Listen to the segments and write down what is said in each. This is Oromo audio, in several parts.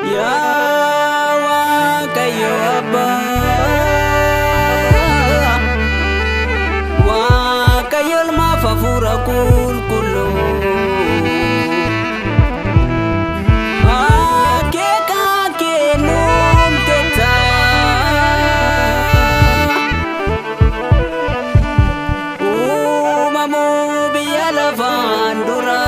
Yaa Waaqayyo Abbaa, Waaqayyo Ilmaaf Hafuura Qulqulluu, akeeka kee nuumteetta, uumamuu biyya lafaan dura.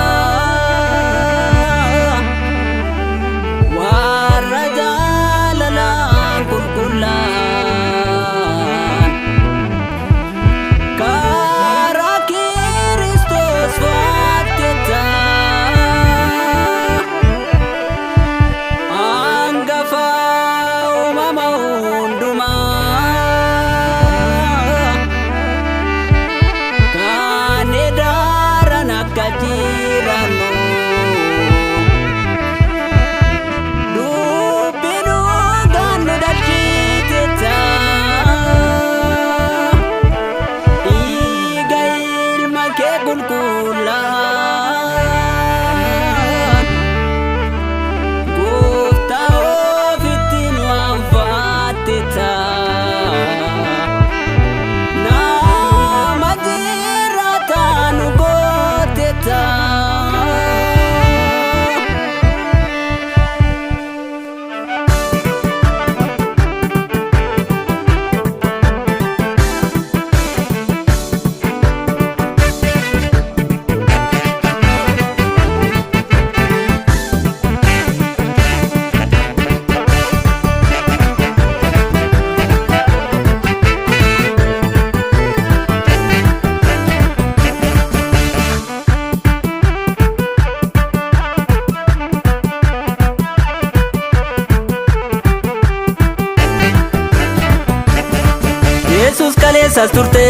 Yesus kaleessas turte,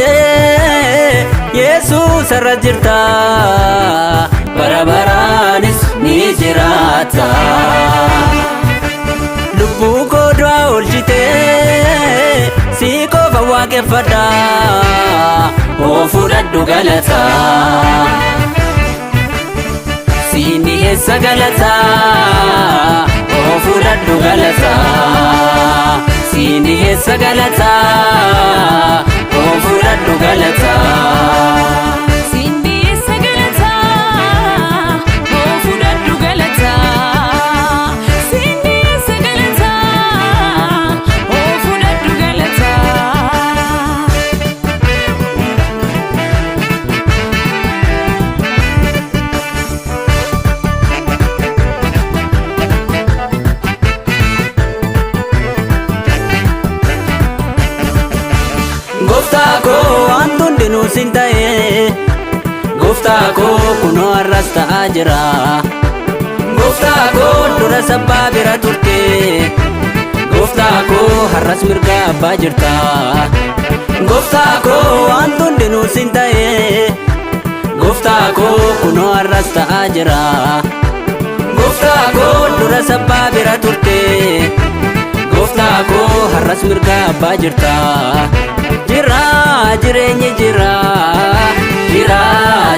Yesus irra jirta, bara baraanis ni jiraata. Lubbuu koo du'aa oolchite, si qofa waaqeffadha, oo fudhadhu galata. Siin dhiyeessa galata, oo fudhadhu galata. Siin dhiyeessa galata, oo fudhadhu galata. Siin dhiyeessa galata, oo fudhadhu galata. Siin dhiyeessa galata, oo fudhadhu galata. Gooftaa koo waan hundinuu siin ta'e, Gooftaa koo kunoo har'as ta'aa jira. Gooftaa koo dura sabbaa bira turte, Gooftaa koo har'as mirga abbaa jirta. Gooftaa koo waan hundinuu siin ta'e, Gooftaa koo kunoo har'as ta'aa jira. Gooftaa koo dura sabbaa bira turte, Gooftaa koo har'as mirga abbaa jirta. Jira jireenyi jira, jira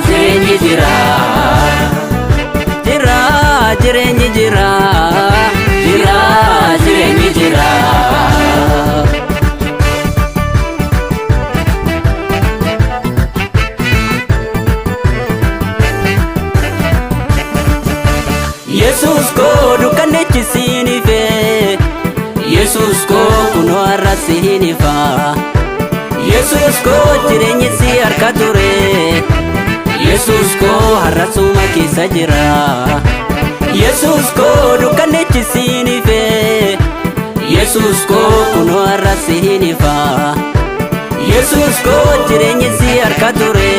jireenyi jira, jira jireenyi jira, jira jireenyi jira. Yesus koo dukkannechi siin ife, Yesus koo kunoo har'a siin ifa. Yesus koo jireenyi si harka ture, Yesus koo har'asuma keessa jira. Yesus koo dukkannechi siin ife, Yesus koo kunoo har'a siin ifa. Yesus koo jireenyi si harka ture,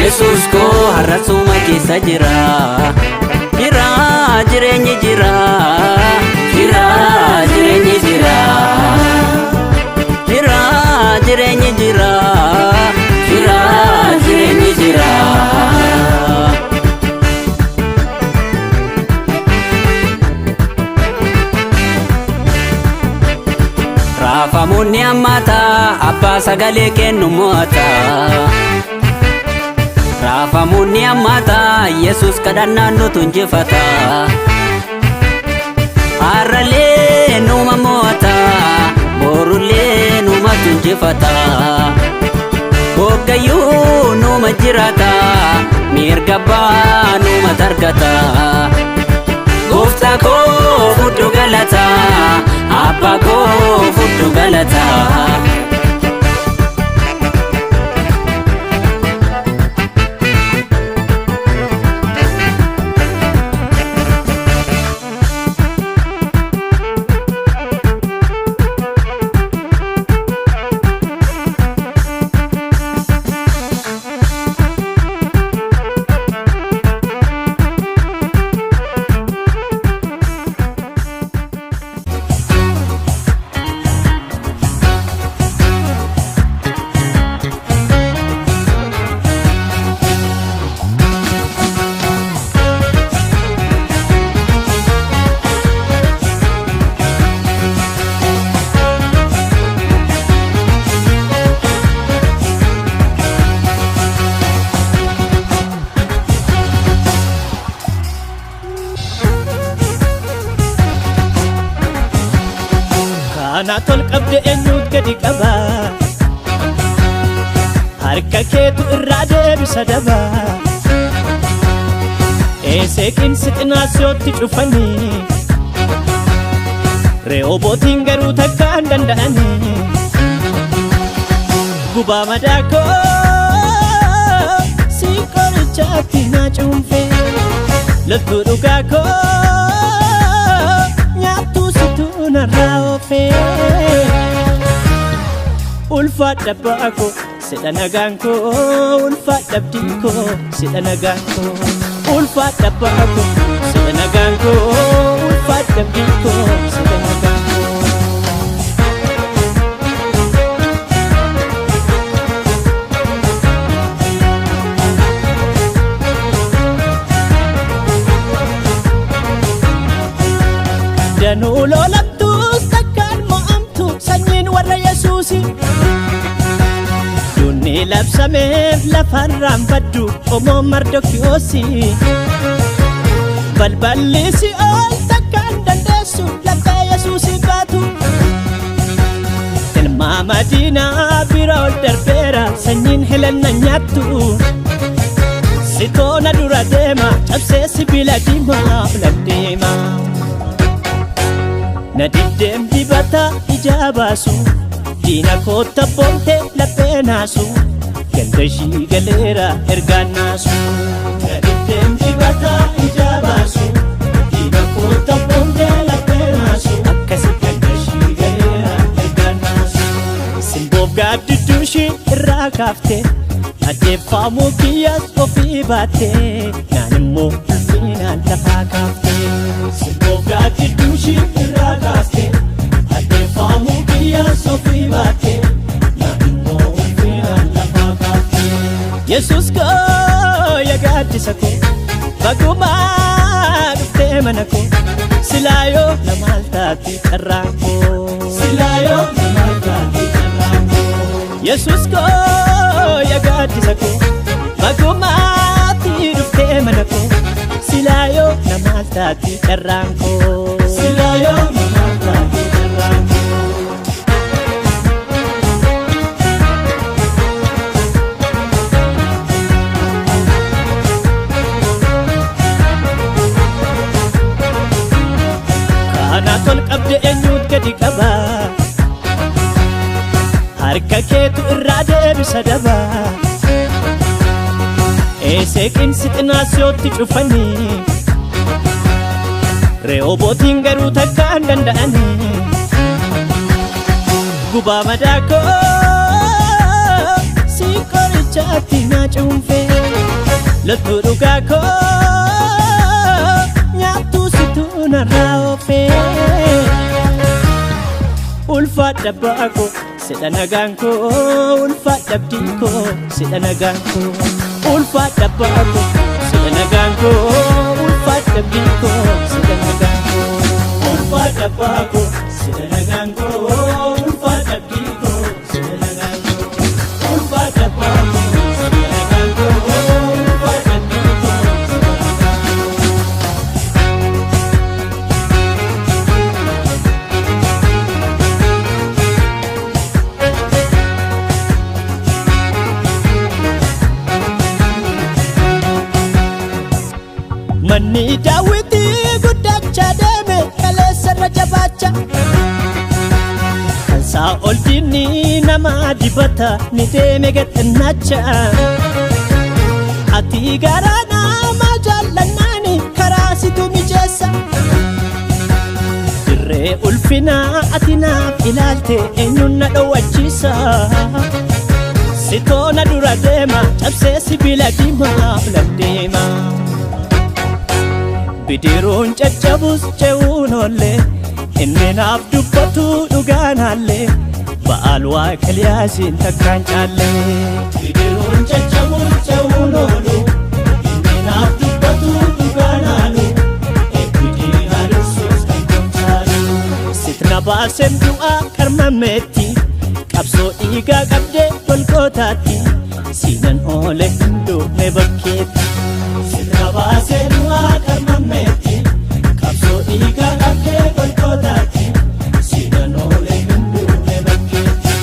Yesus koo har'asuma keessa jira. Jira jireenyi jira, jira jireenyi jira, jira jireenyi jira, jira jireenyi jira. Raafamuun ni hammata, abbaa sagalee kennu mo'ata. Raafamuun ni hammata, Yesus kadhannaan nutu injifata. Arralee numa mo'ata borullee numa tunjifata Bogayyuu numa jirata mirga abbaa numa targata Gooftaa koo fudhu galata abbaa koo fudhu galata Anatol qabde eenyuut gadi qaba harka keetu irraa deebisa daba eeseekin sixinaasiyootti cufanii re'oobootiin garuu takka hin danda'anii gubaa madaa koo si qorichaatti na cuunfee loltuu dhugaa koo narraa oofee ulfaadha abbaa koo sidha nagaan koo ulfaadha abdii koo sidha nagaan koo ulfaadha abbaa koo sidha nagaan koo ulfaadha abdii koo sidha nagaan koo danuu lola Dunni labsameef lafarraan baddu qomoo Mardokiyoosi balballi Si'ool takka hin dandeessu laphee Yesuusii baatu ilmaa Madiinaa bira ol darbeera sanyiin Helena nyaattu sitoona dura deema cabsee sibiila diimaa ol deema na diddeem dibata ijaa baasu diina koota boonte laphee naasu ganda ishii galeera ergaan naasu na diddeem dibata ijaa baasu diina koota boonte laphee naasu akkasi ganda ishii galeera ergaan naasu simboof gaaddidduu ishii irraa kaafte addeeffamuu kiyyaas ofii baatte naan immoo ulfinaan lafaa kaafte simboof gaaddidduu ishii irraa kaafte addeeffamuu kiyyaas ofii baatte naan immoo ulfinaan lafaa kaafte Yesuus koo yaa gaaddisa koo bagumaa dhuftee mana koo silaa yoo na maal taati carraan koo silaa yoo na maal taati carraan koo Yesuus koo yaa gaaddisa koo bagumaatti dhuftee mana koo silaa yoo na maal taati carraan koo silaa yoo na maal taati carraan koo Anatol qabde eenyuut gadi qaba harka keetu irraa deebisa daba eeseekin sixinaasiyootti cufanii re'oobootiin garuu takka hin danda'anii gubaa madaa koo si qorichaatti na cuunfee loltuu dhugaa koo nyaattuu situu narraa oofee ulfaadha abbaa koo sidha nagaan koo ulfaadha abdii koo sidha nagaan koo ulfaadha abbaa koo sidha nagaan koo ulfaadha abdii koo sidha nagaan koo ulfaadha abbaa koo sidha nagaan koo ulfaadha abdii koo sidha nagaan koo ulfaadha abbaa koo sidha nagaan koo ulfaadha abdii koo sidha nagaan koo jechaa deeme kaleessarra jabaacha. Kansaa ol diinni nama dibata ni deeme gadhannacha. Ati garaa nama jaallannaani karaa situ mijeessa. Dirree ulfinaa ati naaf ilaalte eenyuun na dhowwachiisa. Sitoona dura deema cabsee sibiila diimaa filan deema. Bidiruun caccabus ce'uun oolle inni naaf dubbatu dhugaanaallee ba'aal Waaqeliyaasiin takkaan caalle. Bidiruun caccabus ce'uun oolu inni naaf dubbatu dhugaanaalu eebbidii haadursuus kan komchaalu. Sitna baaseen du'aa karmameetti qabsoo dhiigaa qabdee Golgootaatti siinan oole hinduune bakkeetti. Sitna baasee du'aa karmameetti qabsoo dhiigaa qabdee Golgootaatti siinan oole hinduune bakkeetti.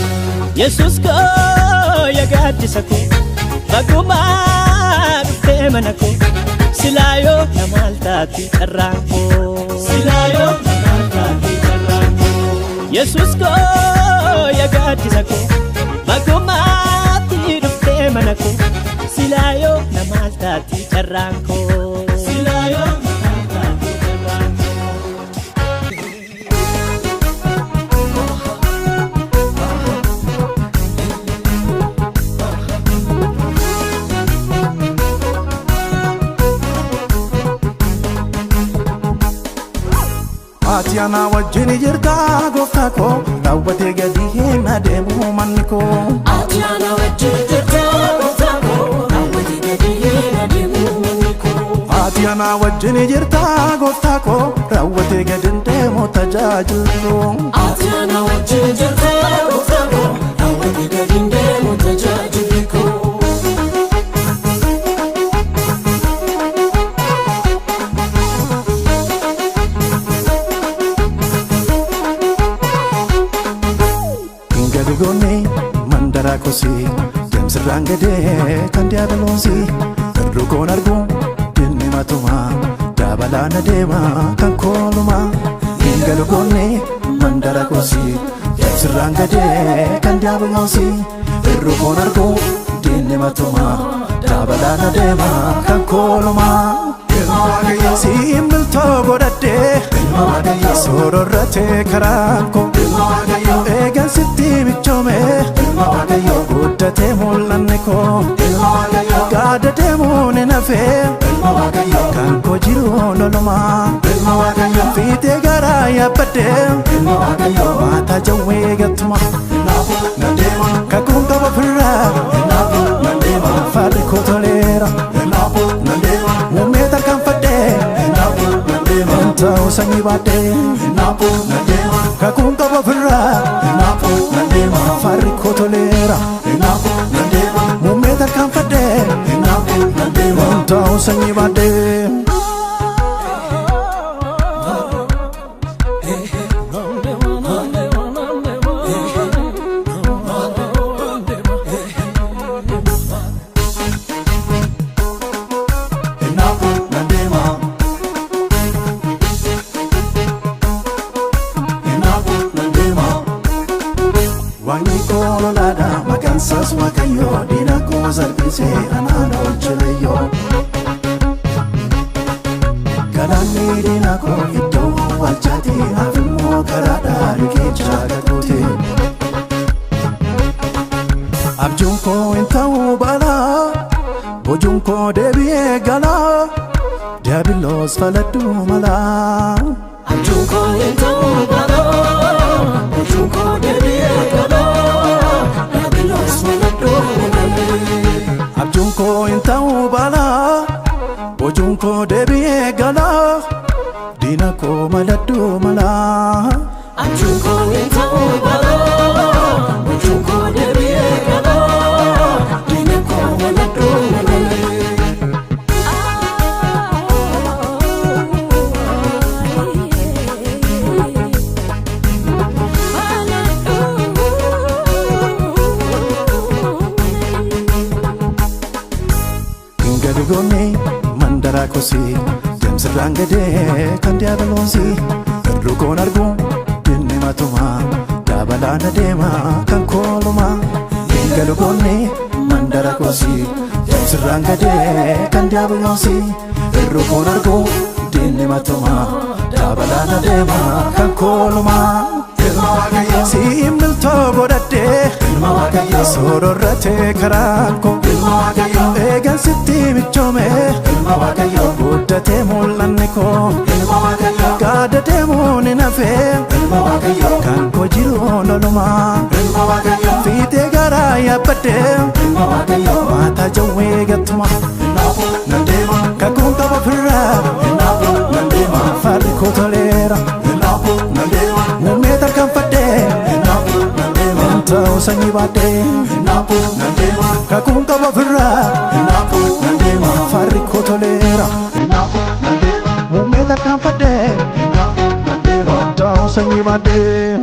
Yesuus koo yaa gaaddisa koo bagumaa dhuftee mana koo silaa yoo na maal taati carraan koo. Silaa yoo na maal taati carraan koo. Yesuus koo yaa gaaddisa koo bagumaatti dhuftee mana koo silaa yoo na maal taati carraan koo. Silaa yoo na maal taati carraan koo. Ati ana wajjin jirta gooftaa koo raawwatee gadi hin adeemu manni koo. Ati ana wajjin jirta gooftaa koo raawwatee gadi hin adeemu manni koo. Ati ana wajjin jirta gooftaa koo raawwatee gadi hin deemu tajaajilu. Ati ana wajjin jirta gooftaa koo raawwatee gadi hin deemu tajaajilu koo. Goone mandara kosi jamsirraan gadee kan diiyaabaloosi irru koon argu dinni matuma dabalana deema kan kooluma. Hingalu goone mandara kosi jamsirraan gadee kan diiyaabaloosi irru koon argu dinni matuma dabalana deema kan kooluma. Simbiltoo godhadhee sororratee karaan koo eegan sitti michoome guddatee mul'anni koo gaada deemuun hin hafee kan koo jiru lolumaa fiitee garaa yaabbadhee maata jawwee gattuma kakuun qaba firraa farri koo toleera muummee tarkaanfadhee ta'uu sanyii baadhee kakuun qaba firraa farri koo toleera muummee tarkaanfadhee ta'uu sanyii baadhee. Wani kono nada makansas wakayo dina ko salpise anano cheleyo. Kalani dina ko ito wachati afimo karada rike chaga kote. Abjun ko intau bala bojun ko debiye gala diabilos faladu mala. Abjun ko intau bala bojun ko debiye gala diabilos faladu mala. Abjun ko intau bala bojun ko debiye gala dina ko maladu mala. Abjun ko intau bala bojun ko debiye gala dina ko maladu mala. Goone mandara kosi jamsir Deemsirraan gadee kan diiyaabiloosii Irrukoon arguu dinni matuma Dabalaan adeema kan kooluma Hingalu goonni mandara koosii Deemsirraan gadee kan diiyaabiloosii Irrukoon arguu dinni matuma Dabalaan adeema kan kooluma Siimiltoo godhadhee Sororratee karaan koo Eegan sitti michoome Guddatee mul'anni koo Gaada deemuun hin hafee Kan koo jiru lolumaa Fiixee garaa yaabbadhee Maataa jawwee gattuma Kakuun qaba firraa Farri koo toleera Muummee tarkaanfadhee Ta'uu sanyii baadhee Kakuun qaba firraa Farri koo toleera Muummee tarkaanfadhee Ta'uu sanyii baadhee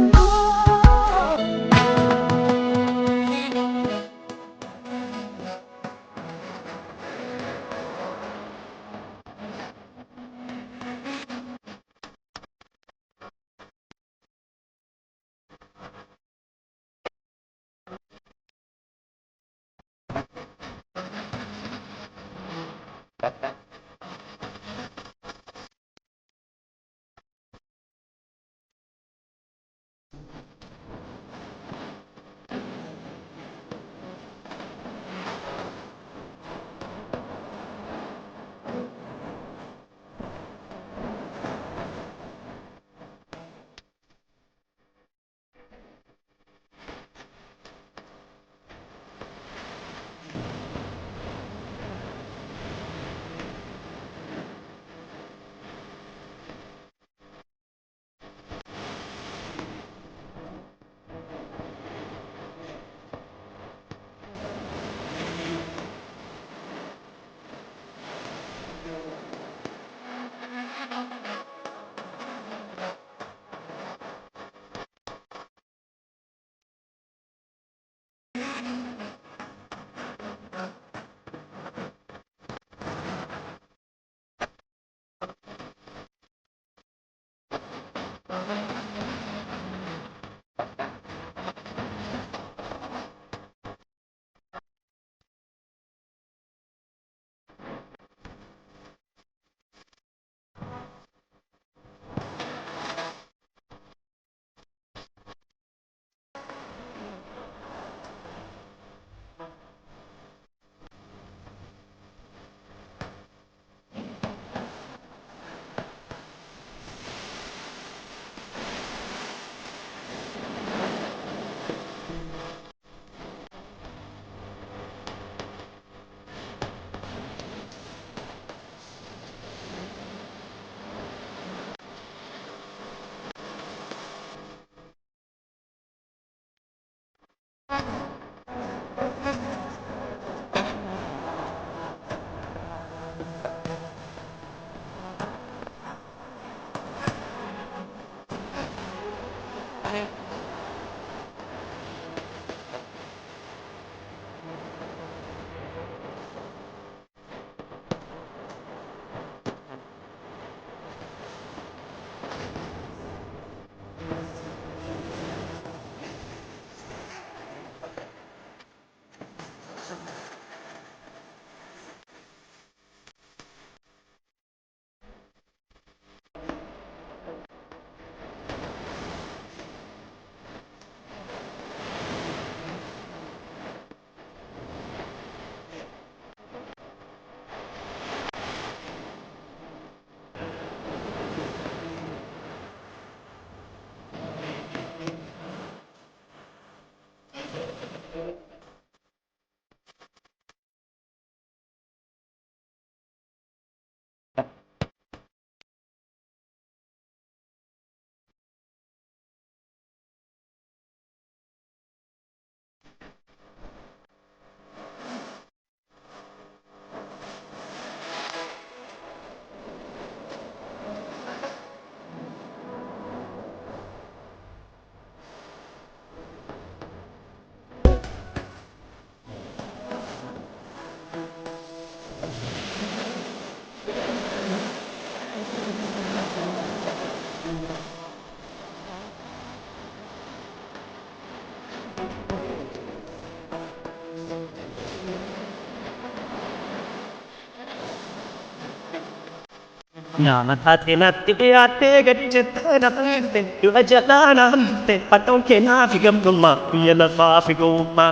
Natti dhiyaate gadi jettee nafte Dura jalaa naamte Fadhoon kee naaf gamnummaa Biyya lafaa fi gowwummaa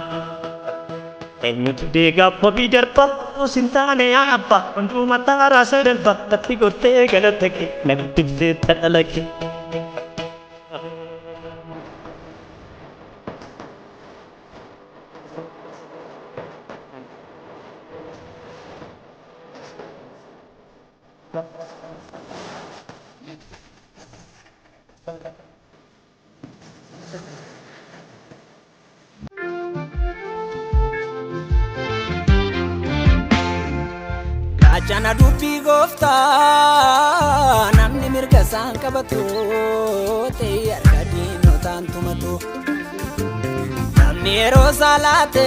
Eenyutu deegaa wabii darba Osin taane yaabba Hunduu mataa raasa darba Tatti gottee galata kee Natti dibdee dhala kee Jana dubbii gooftaa namni mirga isaan qabatu ta'e harka diinotaan tumatu namni yeroo salaate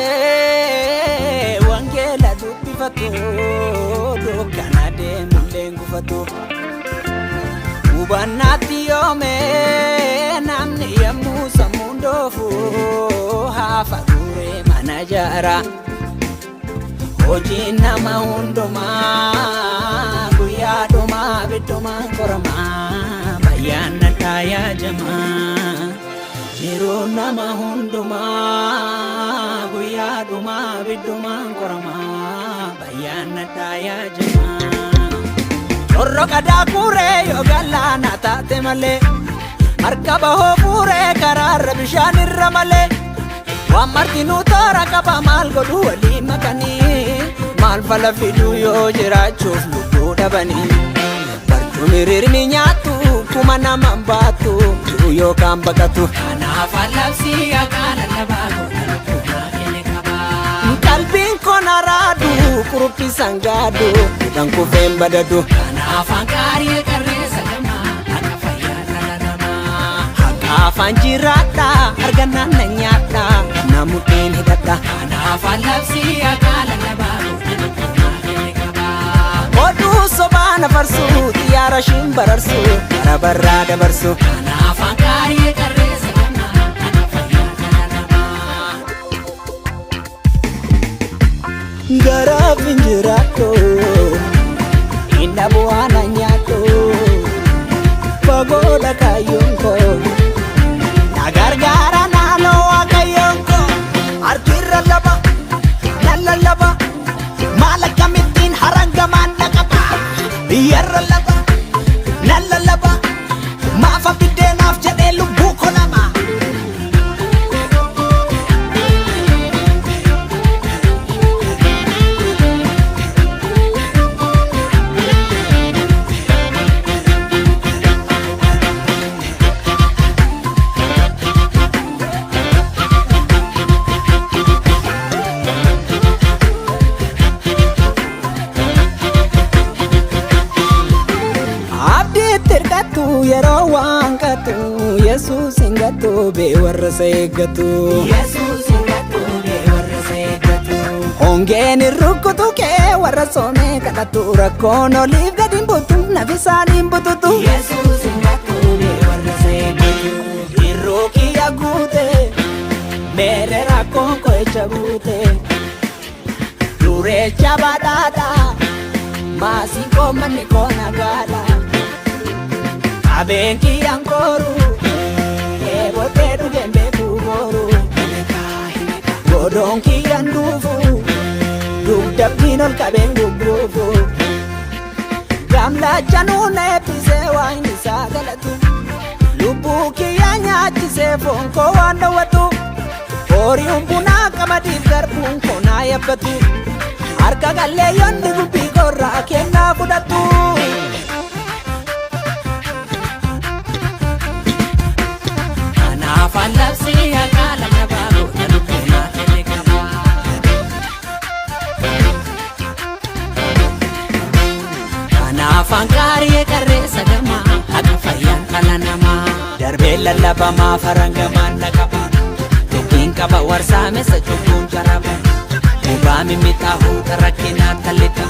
wangeela dubbifatu dukkana deemullee gufatu hubannaatti yoome namni yommuu sammuun doofu hafa duree mana jaara Hojiin nama hundumaa guyyaa dhumaa biddumaan qoramaa bayyaana taayaa jamaa jiruun nama hundumaa guyyaa dhumaa biddumaan qoramaa bayyaana taayaa jamaa Corroqa daakuree yoo galaana taate malee harka bahoo fuuree karaarra bishaan irra malee Waan martinuu toora qaba maal godhu walii makanii Maal fala fiduu yoo jiraachuuf lubbuu dhabanii Barcumni rirmi nyaattu kuma naman baattu Jiru yookaan baqatu Kanaaf allabsii akaala labaa goota lubbumaa kenne qabaa Qalbiin koon araadu kuruppi sangaadu Kudhan kufeen badadu Kanaaf hanqaarii qarreessa gamaa akka fayyaa dhala namaa Haqaafaan jiraadha argannaan na nyaadha Namutiin hidhadha Kanaaf allabsii akaala labaa goota lubbumaa kenne qabaa Oduu sobaa nafarsu xiyyaara shiin bararsu bara barraa dabarsu Kanaaf hanqaarii qarreessa gamaa akka fayyaa dhala namaa Garaaf hin jiraadhu Inna bu'aa na nyaadhu Fagoodha kaayyoon koo Na gargaara naannoo waaqayyoon koo Harkirra laba, nalla laba Maal akkamittiin harangamaan na qaba Biyyarra laba, nalla laba Maafa biddeenaaf jedhee lubbuu ko laba yeroo waan qatu Yesuus hingatu bee warra seeggatu Yesuus hingatu bee warra seeggatu Hongeen irrukutu kee warra soomee kadhatu rakkoon oliif gadi butu nafisaan hin bututu Yesuus hingatu bee warra seeggatu Irruu kiyya guute meere rakkoon koecha guute Dureecha badhaadha maasii koo manni koo nagaadha Abenki yankoru Ebote dugembe kuboru Godonki yandufu Dugdabdinol kabengu grufu Gamla janune pise waini sagalatu Lubuki yanyachise fonko wandawatu Ori umbuna kamadif garbun kona yabatu Harka galle yondi gubi korra kenna kudatu Kanaaf allabsii akaala labaa goota lubbumaa kenne qabaa Kanaaf hanqaarii qarreessa gamaa akka fayyaan dhala namaa Darbee lallabamaa farangamaan na qaba Dubbiin qaba warsaamessa cubbuun jaraba Dhibaa mimmiixaahuu rakkinaa tallita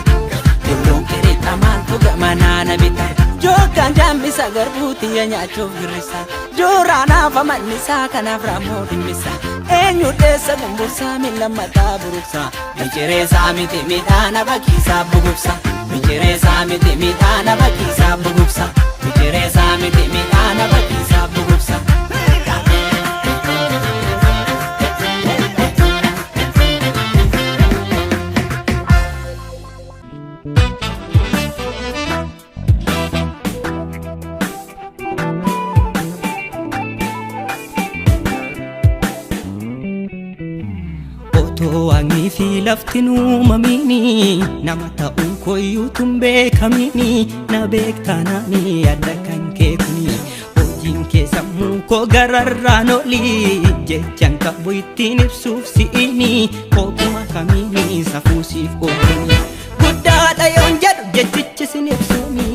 Tulluun qirixa maaltu gamanaa na bita Jookaan jambisa garbuuti ya nyaachuuf girrisa Jooraanaaf amannisaa kanaaf raammoo dhimmisa Eenyu dheessa gumbursaa miila mataa buruksa Mincireessaa miti midhaana bakiisaa bugubsa Bichiresa miti midhaana bakkisaa bugubsa. Bichiresa miti midhaana bakkisaa bugubsa. Waaqni fi laftin uumamini nama ta'uu koyyuu tun beekamini na beektaanaani adda kan kee kuni hojiin kee sammuu koo gararraan oli jechaan qabu ittiin ibsuuf si'ini kookuma kamini safuusiif ooluni guddaadha yoon jedhu jechichi sin ibsuni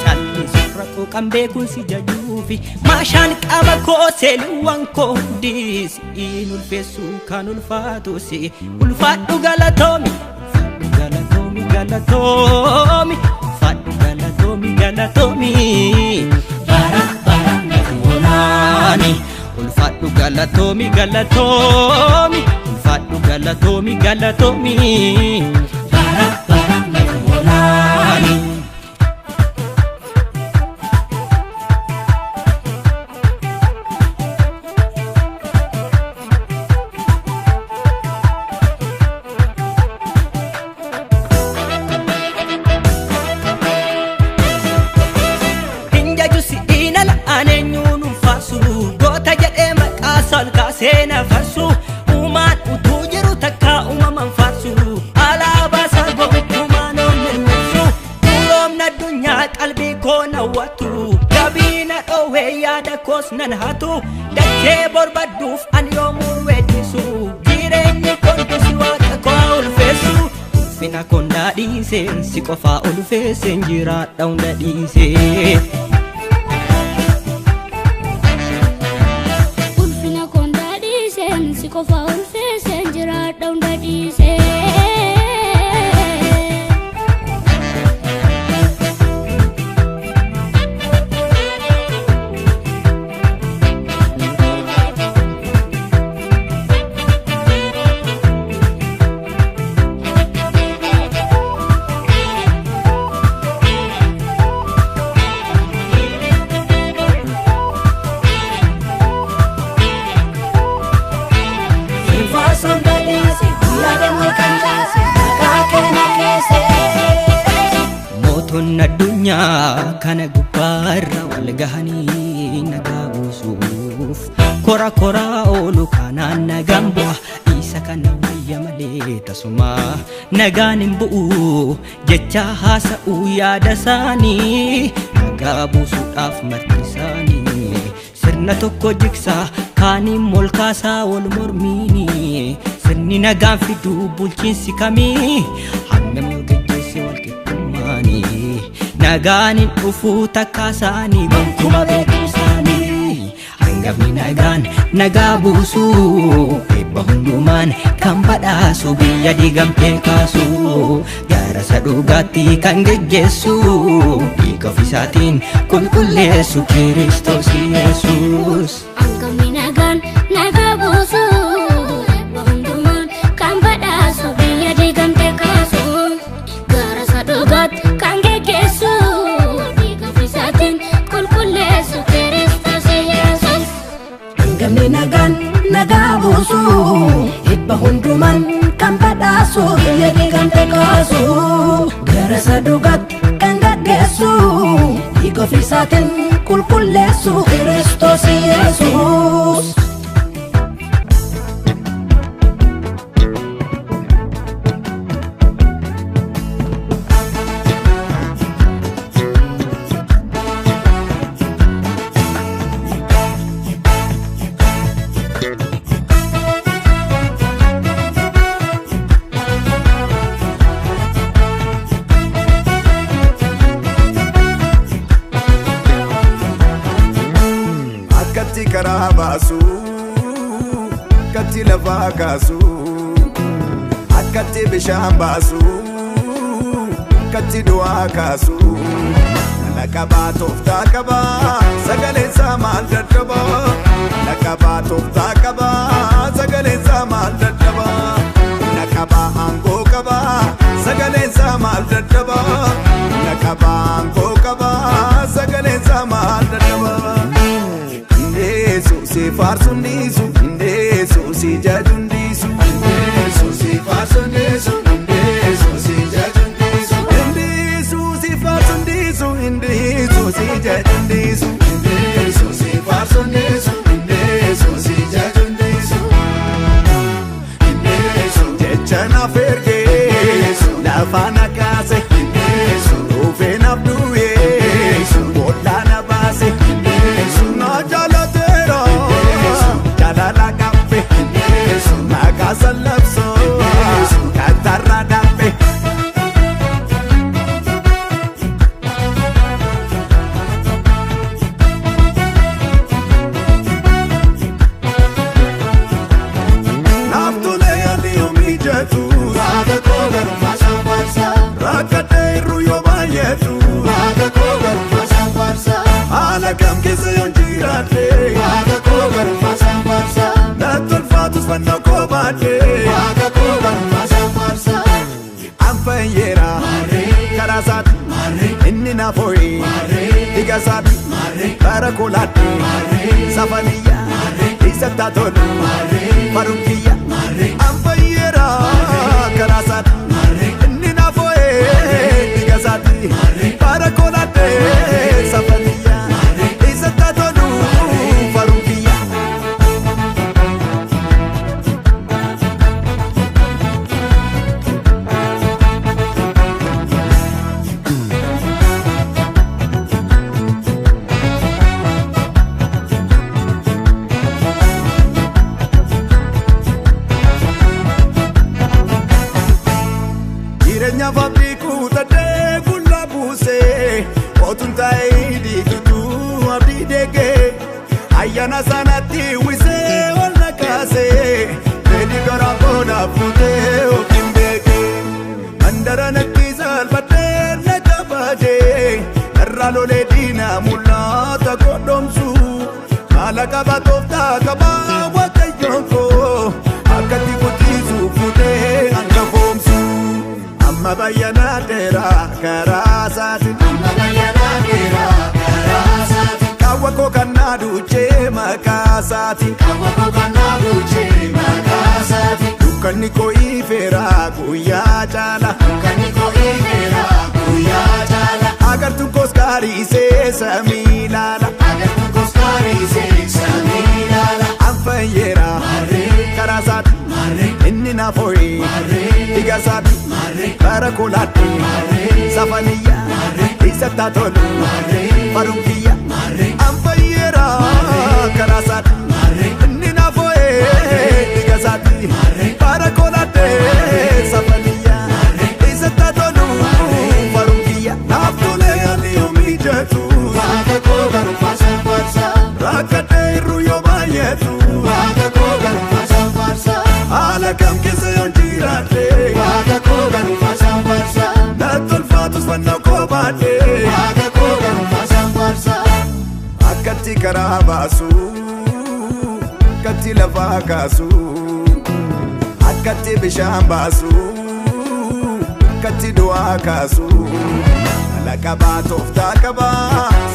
callisuuf rakkoo kan beekuun si jajuufi maashaan qaba koo seeluwwan koo hundi si'iin ulfeessuu kan ulfaatu si ulfaadhu galatoomi galatoomi galatoomi ulfaadhu galatoomi galatoomi bara bara nafuulaani ulfaadhu galatoomi galatoomi ulfaadhu galatoomi galatoomi bara bara nafuulaani. Sena farsu umat utu jiru takka umaman farsu ala basa gobituma no mirsu ulom na dunya qalbi ko nawatu gabina dowe yada kos nan hatu dache borbaduf an yomur wedisu jireni kondusi wata ko ulfesu fina konda dise si kofa ulfesen jira daunda dise. Si kofa ulfesen jira daunda dise. Mootonni addunyaa kana gubbaarra wal gahanii nagaa buusuuf kora kora oolu kanaan nagaan bu'a isa kana wayya malee tasuma nagaan hin bu'u jecha haasa'uu yaada isaanii nagaa buusuudhaaf marti isaanii sirna tokko jigsaa kaaniin molkaasaa wal mormiini sirni nagaan fiduu bulchiinsi kamii hammamni gaggeesse wal qixxummaani nagaanin dhufuu takkaasaanii gonkumaa beekuusaanii hangafni nagaan nagaa buusuu eebba hundumaan kan badhaasu biyya diigamtee kaasu gaarasa dhugaatti kan geggeessu dhiiga ofisaatiin qulqulleessu Kiristoos Yesuus. Hangafni nagaan nagaa buusuu eebba hundumaan kan badhaasu biyya diigamtee kaasu gaarasa dhugaatti kan geggeessu dhiiga ofisaatiin qulqulleessu Kiristoos Yesuus. Hangafni nagaan nagaa buusuu eebba hundumaan kan badhaasu biyya diigamtee kaasu gaarasa dhugaatti kan geggeessu dhiiga ofisaatiin qulqulleessu Kiristoos Yesuus. karaa baasu akkatti lafaa kaasu akkatti bishaan baasu akkatti du'aa kaasu lakabaa tooftaa qabaa sagaleen isaa maal dadhabaa lakabaa tooftaa qabaa sagaleen isaa maal dadhabaa lakabaa aangoo qabaa sagaleen isaa maal dadhabaa farsundisu indesu si jajundisu indesu si farsundisu indesu si jajundisu indesu si farsundisu indesu si jajundisu indesu si farsundisu indesu si jajundisu indesu jechana fergesu lafana kase indesu ufena abduye bollana base indesu na jalatera jalala kafe indesu magasa lapso katara dape naftule yani umijatu raga kogar masa farsa rakate ruyo bayetu raga kogar masa farsa ala kam kese yonjirate raga kogar masa farsa natul fatus fanna kobate raga kogar masa farsa amfayera karasat inni na foi igasat barakolate safaniya isatatu marungiya amfayera karasat inni na foi igasat barakolate safaniya isatatu marungiya Jirenya fabriku tade kula buse otun taidi tutu abdi dege ayana sanati wise wala kase bedi gara bona fute okimbege mandara nakizal bate nakabaje naralo ledina mulata kodomsu malaka batofta kaba watayonko akati kutizu fute angafomsu amma bayana dera karasati amma bayana dera karasati kawako kanadu che makasati kawako kanadu che makasati dukani ko ifera kuya jala dukani ko ifera kuya jala agar tu koskari se samilala agar tu koskari se samilala amfayera karasati inni na foi igasati barakolati safaniya isatatu marungiya amfayera karasati inni na foi igasati barakolati safaniya isatatu marungiya naftule yani umijatu barakogar masa farsa rakate ruyo bayetu barakogar masa farsa ala kam kese yonjirate raga kogar masa farsa natul fatus fanna kobate raga kogar masa farsa akati karabasu akati lavakasu akati bishambasu akati duakasu lakaba tofta kaba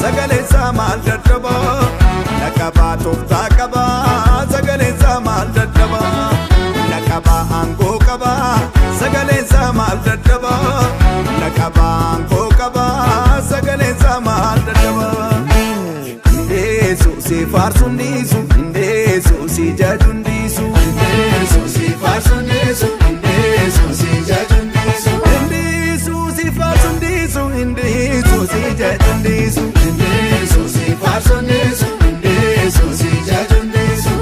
sagale samal dadaba lakaba tofta kaba sagale samal dadaba lakaba ango kaba sagale samal dadaba lakaba ango kaba sagale samal dadaba indesu si farsundisu indesu si jajundisu indesu si farsundisu indesu si jajundisu indesu si farsundisu indesu si jajundisu indesu si farsundisu indesu si jajundisu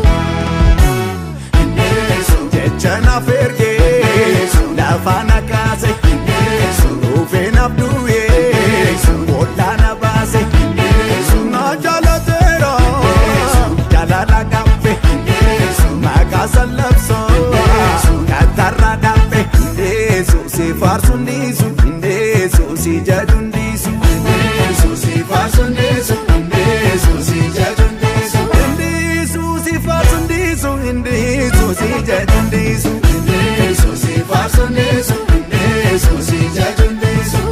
jechana fergesu lafana kase ufena abduye bollana base na jalatera jalala kafe magasa lapso katara dape indesu si farsundisu indesu si jajundisu indesu si farsundisu indesu si jajundisu indesu si farsundisu indesu si jajundisu indesu si farsundisu indesu si jajundisu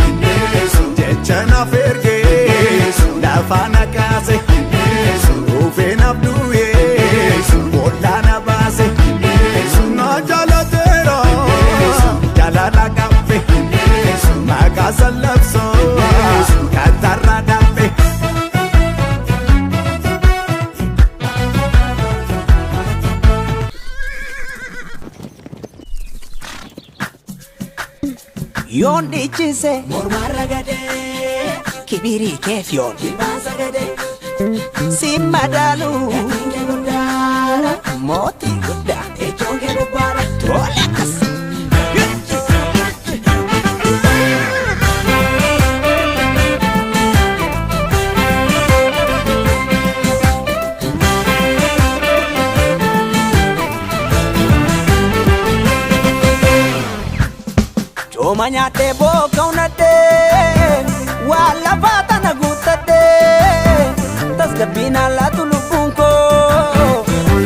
indesu jechana fergesu lafana kase indesu yoon dhiichise mormaan ragadee kibirii keef yoon jilbaan sagadee si madaalu gatiin kee guddaadha mootii guddaa echoon kee gubbaadha tolekas. Cooma nyaadhee booka unadhee waan lafaa tana guuttadhee tasgabbiin allaatu lubbuun koo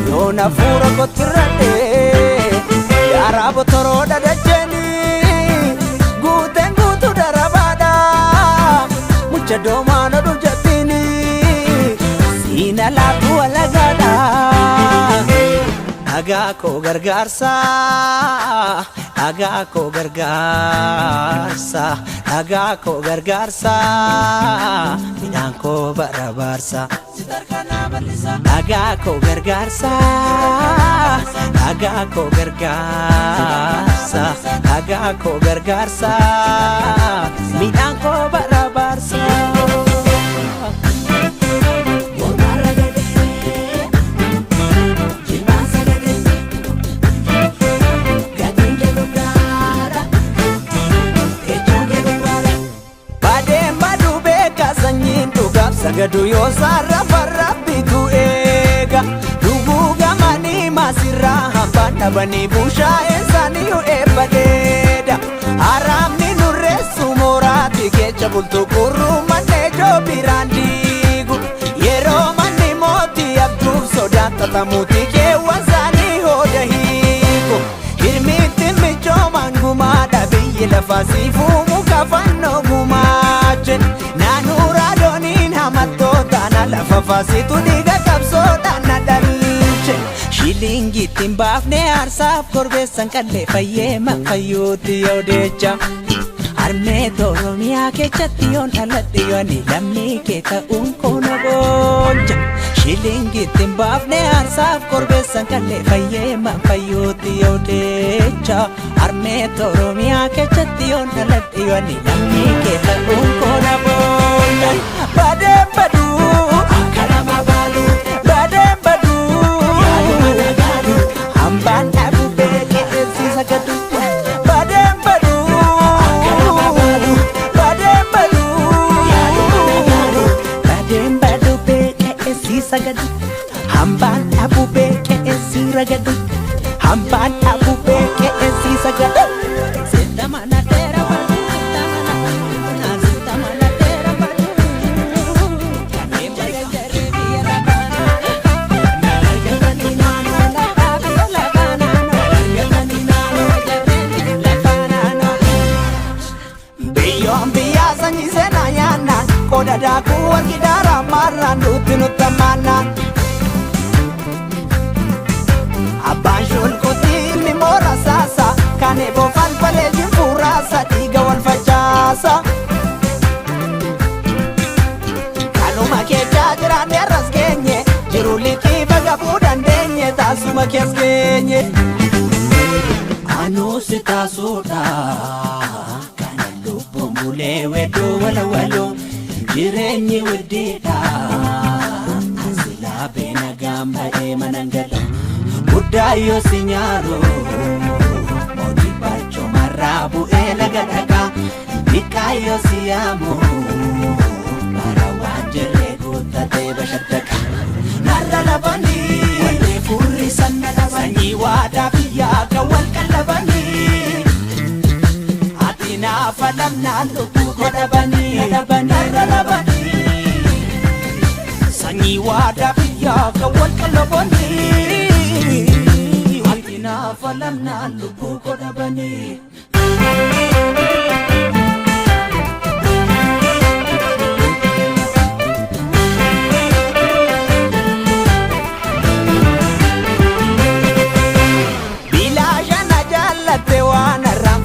yoon hafuura kottirradhee yaaraa botoroo dhadhacheeni guuteen guutuu darabaadha mucha doomaan oduu jattiini siina laatu walagaadha dhagaa koo gargaarsa dhagaa koo gargaarsa dhagaa koo gargaarsa midhaan koo barabaarsa dhagaa koo gargaarsa dhagaa koo gargaarsa dhagaa koo gargaarsa midhaan koo barabaarsa. Sagadu yoo sarrafa rabbitu eega dhuguu gamanii masirraa hambaan dhabanii bushaa'een isaanii yoo eebbadeedha haramni nurreessu mooraati kecha bultu qurruu mannee joobiraan diigu yeroo manni mootii abduuf sodaatatamuuti keewwan isaanii hooda hiiku hirmiitti michoomaan gumaadha biyyi lafaa siifuu muka fannoo gumaachen naannuuraa dooniin hamattoota na lafa faasitu dhiiga qabsoodhaan na dhalche shilingittiin baafne aarsaaf korbeessan qallee fayyeema fayyuutti yoo deecha harmee Oromiyaa keessatti yoon dhaladhe yooni lammii kee ta'uun koona boonja shilingittiin baafne aarsaaf korbeessan qallee fayyeema fayyuutti yoo deecha harmee Oromiyaa keessatti yoon dhaladhe yooni lammii kee ta'uun koona boonja badee baduu akka nama baalu badee baduu yaaduma nagaadu hambaan dhabu beekee eebsiisa gadu badee baduu akka nama baalu badee baduu yaaduma nagaadu badee baduu beekee eebsiisa gadu hambaan dhabu beekee eebsiisa gadu hambaan dhabu beekee eebsiisa gadu. Sitamana dheera baduu sitamana dheera baduu. Biyyoon biyyaa sanyii seenaa yaannaan qooda daakuu warqi daaraa maarraan duutti nuttamaannaan abbaan shulkutti ilmi moora saasa kan eeboo falfalee jinfuuraasa dhiiga wal facaasa kanuma keechaa jiraanne arras geenye jiru liqii bagabuu dandeenye taasuma kees geenye anuusi taasuudha kana lubbuun bulee wedduu walawaloo jireenyi widdiidha asilaa beena gaamba'ee manangala guddaa yoo si nyaaru mootii barcoo marraa bu'ee laga dhagaa biqaa yoo si yaamu bara waan jirree guuttatee bashaddaqa narra labanii wallee furri sanna dhabanii waadaa biyyaa kan wal qallabanii ati naafa lamnaan lubbuu godhabanii narra labanii sanyii waadaa biyyaa kan wal qallabanii ati naafa lamnaan lubbuu godhabanii.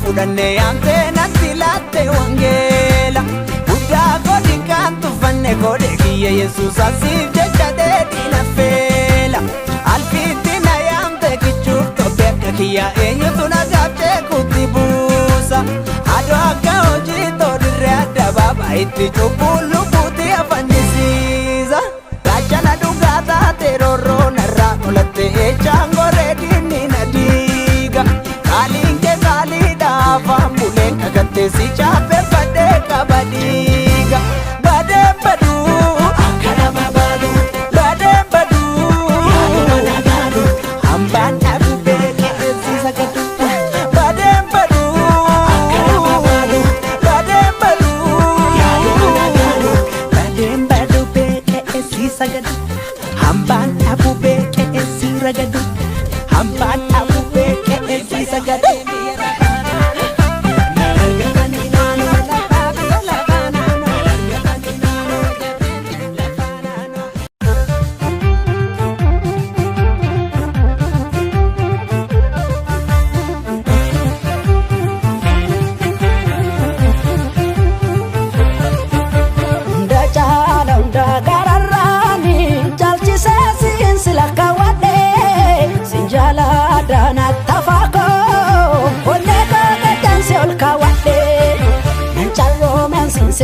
Fudhanne yaamtee natti laatte wangeela guddaa godhi kan tuffanne godhe kiyya Yesuus asiif jecha dheedhii naffeela alfiitti na yaamte kichuuf tobbe akka kiyya eenyutu na gaabchee kutti buusa adoo itti cubbuun lubbuutti afannisiisa. Gaachana dhugaa taate roorroo narraa olatte ejjaan goree diinni na diiga. Qaaliin kee qaaliidha afaan buleen dhagattee si chaappeffadhee qaba dhiiga. Badeen baduu akka nama baadu badeen baduu yaaduma nagaadu hambaan dhabu beekee si sagadu. Badeen baduu akka nama baadu badeen baduu yaaduma nagaadu badeen baduu beekee si sagadu. Hambaan dhabu beekee si ragadu hambaan dhabu beekee si sagadu.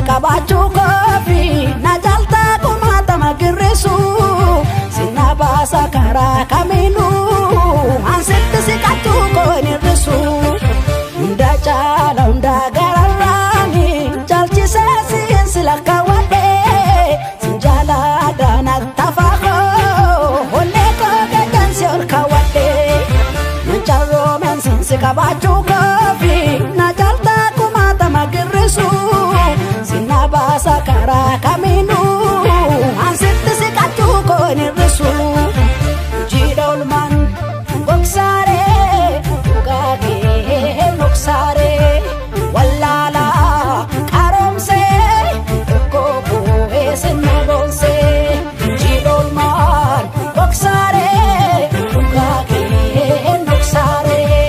Kabachuu kofi na jalta kumata magirisu sina basa karaa kaminu ansitti sikatu koonirrisu hunda caala hunda gararraani jalchise siinsi lakkaawwadhe sinjaalaadhaan attafaakoo honee koo gaddansi ol kaawwadhe nancharroomen siinsi kabachuu kofi na jalta kumata magirisu basa karaa kaminu ansitti sikachuu koonirrisu jiidha olmaan gogsaaree dhugaagee noksaaree wallaalaa qaroomsee tokkoo bu'ee sinna boonsee jiidha olmaan gogsaaree dhugaagee noksaaree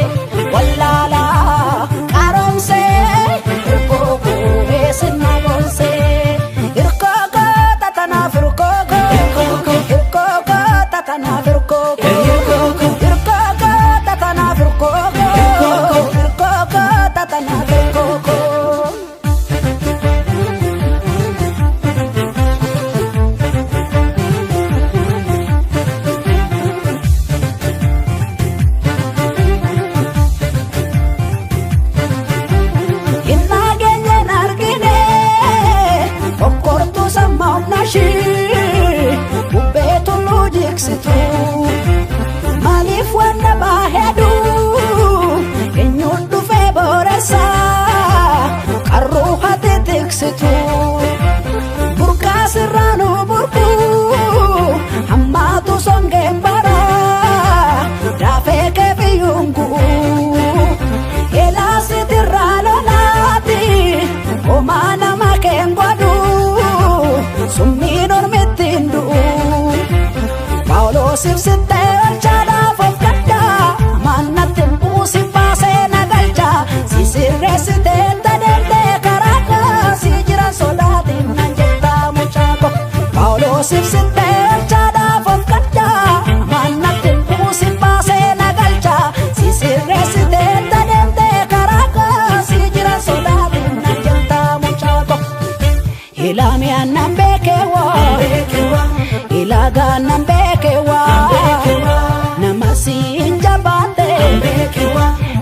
wallaalaa qaroomsee tokkoo bu'ee sinna Malif wanda bahedu enyudu fe boresa karru hate tiksitu burka sirranu burku hammatu songembara dafe ke biyungu elasi tirrano nati omana makengwadu summinor metindu Paulo sibsitte olchada fofkadda mannatin buusi baasee nagalcha si sirreessite tadente karaadha si jiran sodaatiin nan jetta muchaako Paulo sibsitte olchada fofkadda mannatin buusi baasee nagalcha si sirreessite tadente karaadha si jiran sodaatiin nan jetta muchaako Ilaamiyaan nan beekewa ilaagaan nan beekewa namasi injabate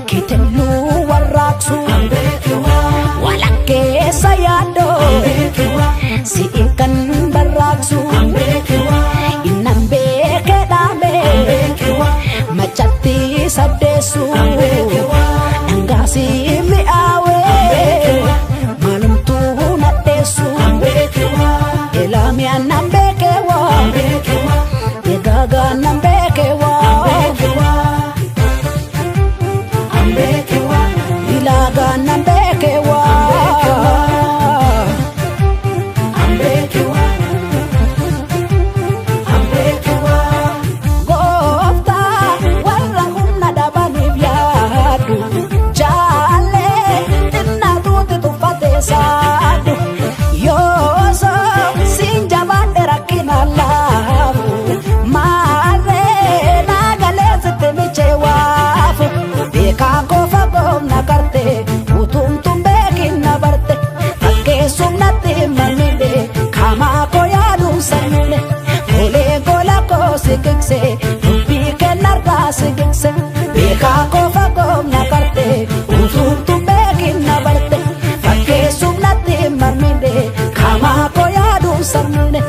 kitelluu warraaqsu walakkeessa yaaddo si'ikan barraaqsu innan beeke dhaame machatti saddeessu dhangaasi mi'aawe maalumtuu nadheessu ilaamiyaan nan beekewa eegaagaan nan beekewa ilaagaan nan beekewa gooftaa warra humna dhabaniif yaadu jaallee xinnatuuti tuffatee saadu yooso siin jabaadhe rakkina laafu maarree sikikse dubbii kennarraa sikikse beekaa kofa goomna karte utuutu beekin na barte fakkeessuuf natti marmine kamaa koo yaaduun sarmine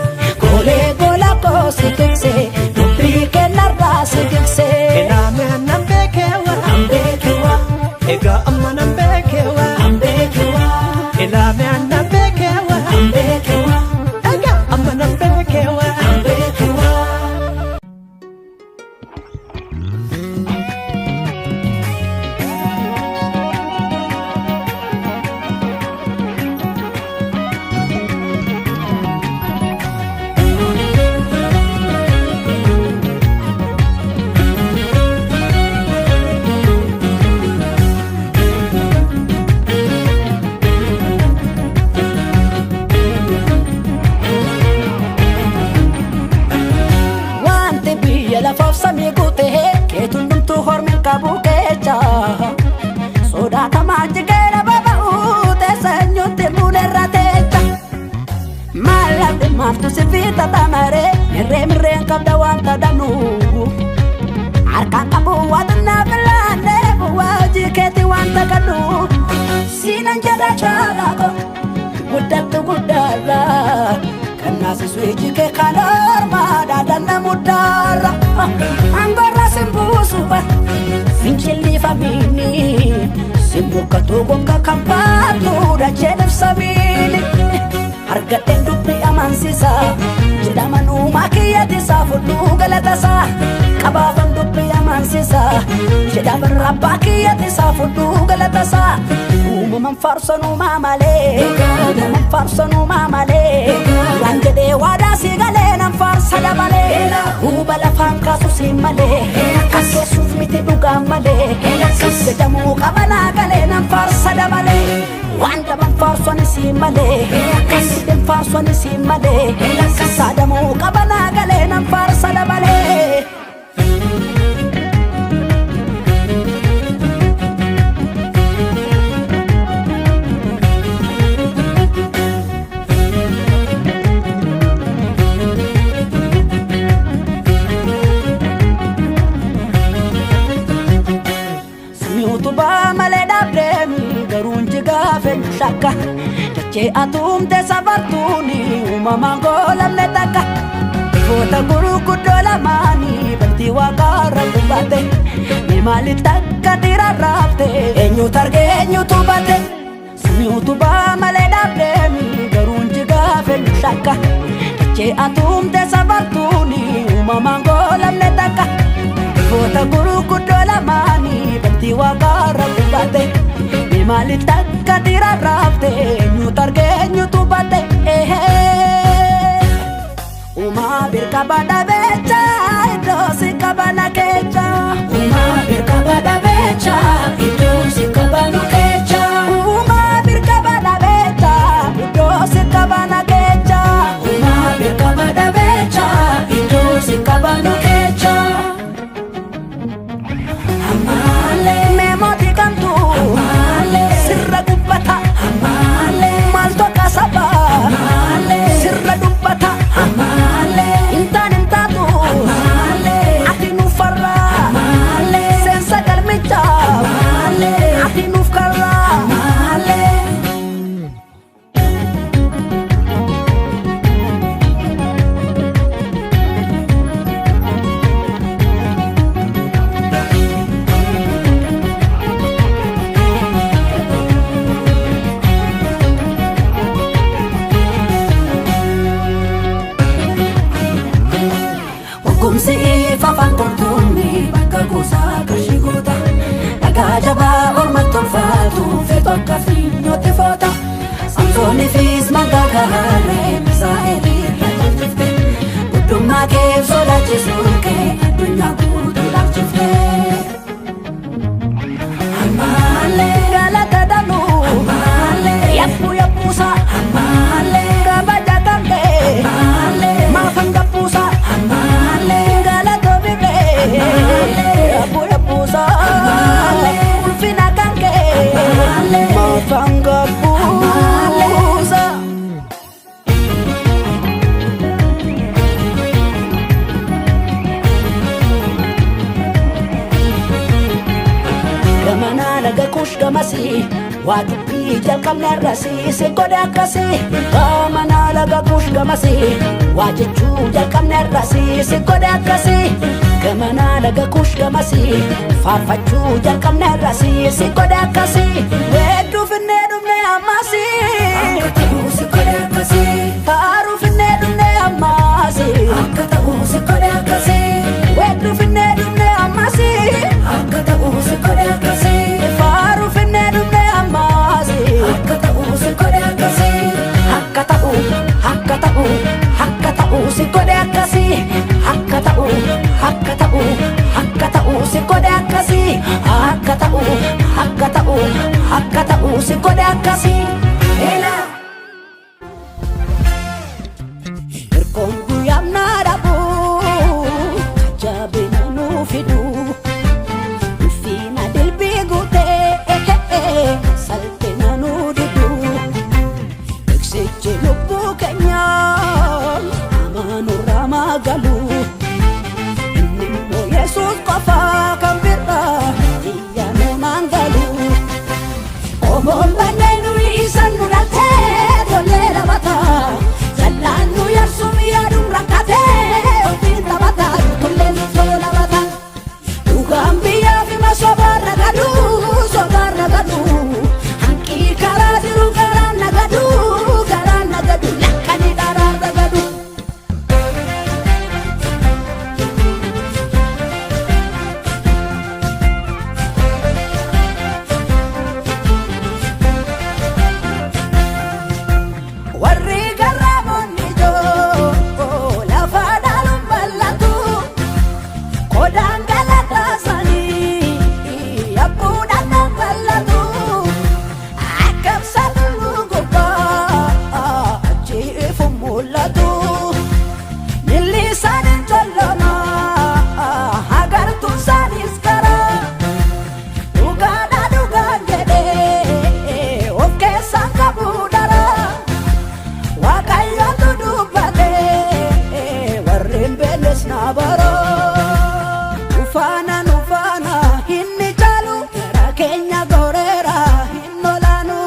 golee gola koo sikikse dubbii kennarraa sikikse. Elaame nan beekewa Ambeekewa ega amma nan beekewa ambeekewa Elaame nan beekewa ambeekewa ega amma nan beekewa ambeekewa. Wanti biyya lafaaf samii guutee keetullumtuu hormin qabu keecha sodaatamaa jikeera baba'uu teessanyuutti muunerra teecha maallaqni maaftu sifiita tamaree mirreen qabda wanta danuu harkaan qabu waaxinaa filaannee bu'aa hojii keetii wanta gadhu siinan jedha chaalaako guddattu guddaarra kannaasisu ijike kanorma dadanna muddaarra angorra simbuusuba fincilli famini simbukkatu gonka kampaatu dacheedhaf sabiini argadhen dubbi amansisa jedhamanumaa kiyyatisaa fudhuu galatasaa qabaafan dubbi amansisa jedhaman rabbaa kiyyatisaa fudhuu galatasaa uumaman faarsanumaa malee uumaman faarsanumaa malee waan jedhee waadaa si galee nan faarsa dabalee huuba lafaan kaasu si malee kasseessuuf miti dhugaan malee jedhamuu qabanaa galee nan faarsa dabalee waan daban faarsoni si malee kassideen faarsoni si malee saadamuu qabanaa galee nan faarsa dabalee. Utubaa malee dhaabdeemi garuun jigaafeen shakka jechee atumte safartuuni uumamaan goolamne takka goota gurguddoo lamaanii bantii waaqarra dubbate mee maaliif takka tirarraafte eenyutu arge eenyutu bate sami utubaa malee dhaabdeemi garuun jigaafeen shakka jechee atumte safartuuni uumamaan goolamne takka goota gurguddoo lamaanii bantii waaqarra dubbate mee maaliif takka tirarraafte eenyutu arge eenyutu bate uumaa birqaba dhabeecha iddoo si qabana keecha uumaa birqaba dhabeecha iddoo si qabanu keecha uumaa birqaba dhabeecha iddoo si qabana keecha uumaa birqaba dhabeecha iddoo si qabanu keecha. Amale memoti kantu amale sirra dubbata amale malto kasaba amale sirra dubbata amale intan intatu amale ati nufarra amale sensa galmicha amale ati nufkarra amale. Kumsi fafan tortuni bakka kuusaa qarshii goota dhagaa jabaa orma tolfaatu feetu akka fiinyootti foota samsooniifis magaagaa harree misaa'elii irra tolchifte guddummaa kee sodaachisuu kee addunyaa guutuu laalchifte. Ammalee galata danuu ammalee yabbuu yabbuusaa ammalee kabaja kan kee ammalee maafan gabbuusaa ammalee galata birree yabbuu yabbuu gamasi waa dubbii jalqabne irrasi si godhe akkasi mana laga kush gamasi waa jechuu jalqabne irrasi si godhe akkasi gamana laga kush gamasi faarfachuu jalqabne irrasi si godhe akkasi weedduu finnee dhumne ammasi akka ta'uu si godhe akkasi faaruu finnee dhumne ammasi akka ta'uu si godhe akkasi weedduu finnee dhumne ammasi akka ta'uu si godhe akkasi faaruu finnee dhumne ammasi akka ta'uu si godhe akkasi akka ta'uu si godhe akkasi akka ta'uu si godhe akkasi akka ta'uu si godhe akkasi ela erkoon guyyaam naa dhabu jabina nuu fidu ulfina dilbii guutee salphina nuu didu eegsichi lubbuu keenyaa amaanurraa magalu inni immoo Yesuus qofaa kan birraa iyyaanuu naan galu omoon bannee nuyi isan nu dhaltee tollee labataa jallaan nu yarsuun yaaduun rakkatee ofiin labataa tollee nu toloo labataa dhugaan biyyaa fi masobaarra gadu hanqii karaa jiru garaan nagadu lakkanii dharaarra gadu warri garraamonni joo lafa dhaaluun bal'atu kodaan galataasanii abbuudhaan kan bal'atu akkabsatu gubbaa achiifu mul'atu milli isaanii tollomaa agartuun isaaniis karaa dhugaan jedhee of keessaan qabuu daraa waaqayyotu dubbatee warreen beelles naa baroo ufaana hinni caalu gara keenya goreera hin olaanu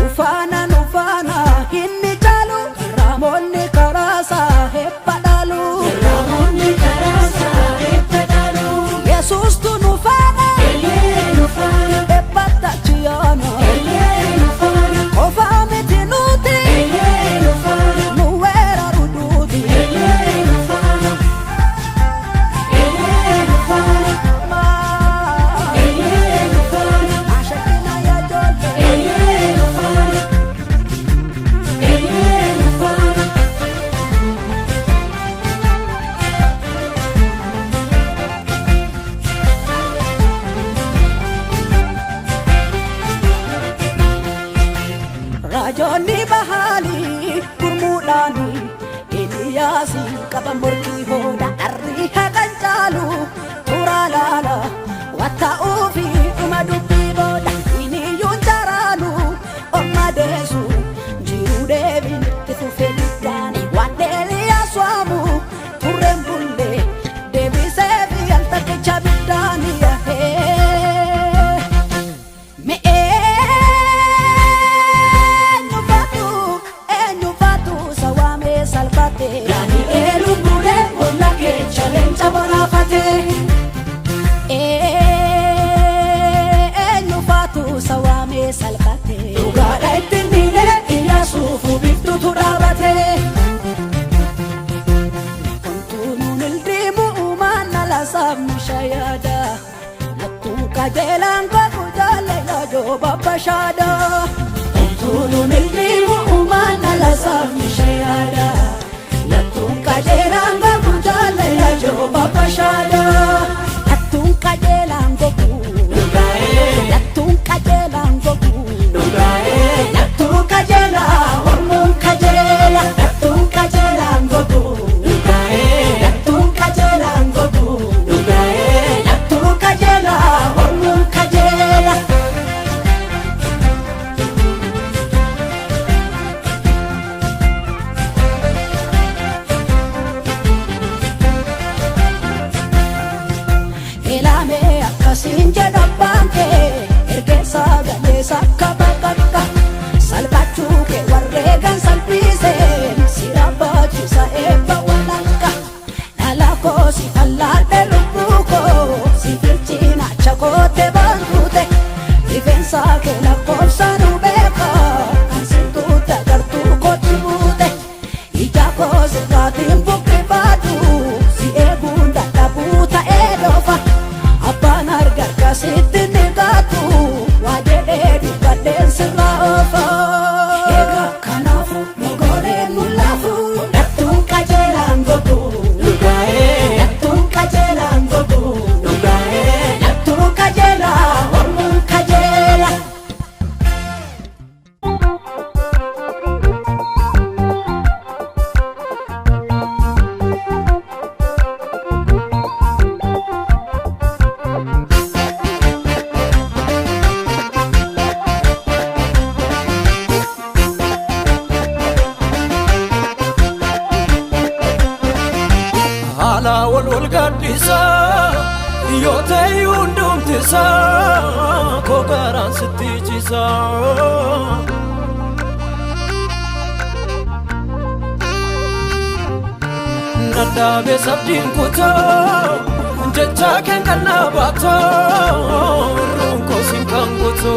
ufaana hinni caalu raamonni karaasaa hepha dhaalu Yesuustu nu faana ebbatachiyaana qofaa miti nuti nu weeraru duuti maashakina yaa ijoollee raajoonni bahaalii gurmuudhaanii Eliyaasiin qaban morkii hooda dharri haqan caalu turaa laala watta'uu fi dhuma dubbii booda iniyyuun jaraanu omma deessu jiruu deebiin itti fufee diddaani waan Eliyaas waamu turreen bullee deebisee fi al takkicha biddaani Danielu bude bolla che challenge borafate eenyu faatu sawame salphate dhugaadha ittiin miile Iyyaasuuf biftuutu dhaabate kontuunuun ildiimu uumaan ala sabni shayaada nattuu qajeelaan godhu jaalala joo babbashaada kontuunuun ildiimu uumaan ala sabni shayaada nattuun qajeelaan godhu jaalala joo babbashaada nattuun qajeelaan godhu nattuun qajeelaan godhu nattuun qajeelaa hormuun qajeela nattuun qajeelaan godhu nattuun qajeelaan godhu nattuun qajeelaa hormuun qajeela sirraatiin buqqifadhu si eeguun dadhabuu ta'ee dhofa abbaan hargarga sitti ni gaatu waa jedhee dubbadheen sirraa oofa. Egaa kanaafu mogoreen mul'afu dhattuun qajeelaan godhu dhattuun qajeelaan godhu dhattuun qajeelaa hormuun qajeela. Ala wal gadisa yote yundumtisa kogaran sitijisa nadabe sabdin kuta jecha ken kanabata runko sinkan kuto